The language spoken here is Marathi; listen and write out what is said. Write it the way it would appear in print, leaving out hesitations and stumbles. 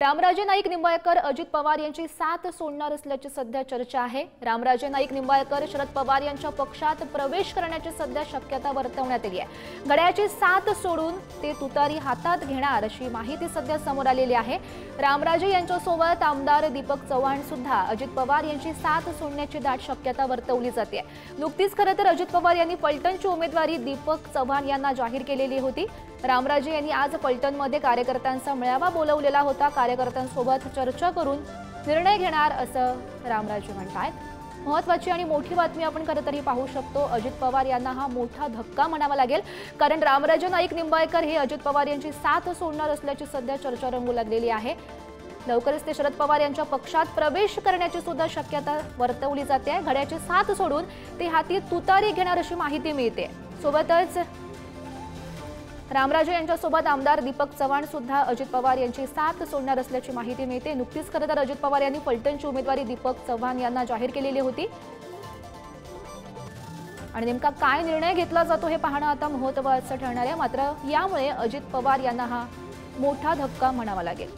रामराजे नाईक निंबाळकर अजित पवार यांची साथ सोडणार असल्याची सध्या चर्चा आहे। रामराजे नाईक निंबाळकर शरद पवार यांच्या पक्षात प्रवेश करण्याची सध्या शक्यता वर्तवण्यात आली आहे। घड्याळाची साथ सोडून ते तुतारी हातात घेणार अशी माहिती सध्या समोर आलेली आहे। रामराजे यांच्यासोबत आमदार दीपक चव्हाण सुद्धा अजित पवार यांची साथ सोडण्याची दाट शक्यता वर्तवली जाते। नुकतीच खरं तर अजित पवार यांनी पलटणची उमेदवारी दीपक चव्हाण यांना जाहीर केलेली होती। रामराजे यांनी आज पलटणमध्ये कार्यकर्त्यांचा मेळावा बोलावलेला होता। कार्यकर्त्यांसोबत चर्चा करून निर्णय घेणार असं रामराजे म्हणतात। महत्त्वाची आणि मोठी बातमी आपण खरं तरी पाहू शकतो। अजित पवार यांना हा मोठा धक्का म्हणावा लागेल, कारण रामराजे नाईक निंबाळकर हे अजित पवार यांची साथ सोडणार असल्याची सध्या चर्चा रंगू लागलेली आहे। लवकरच ते शरद पवार यांच्या पक्षात प्रवेश करण्याची सुद्धा शक्यता वर्तवली जाते। घड्याची साथ सोडून ते हाती तुतारी घेणार अशी माहिती मिळते। सोबतच रामराजे यांच्यासोबत आमदार दीपक चव्हाण सुद्धा अजित पवार यांची साथ सोडणार असल्याची माहिती मिळते। नुकतीच खरं तर अजित पवार यांनी पलटणची उमेदवारी दीपक चव्हाण यांना जाहीर केलेली होती आणि नेमका काय निर्णय घेतला जातो हे पाहणं आता महत्त्वाचं ठरणार आहे। मात्र यामुळे अजित पवार यांना हा मोठा धक्का म्हणावा लागेल।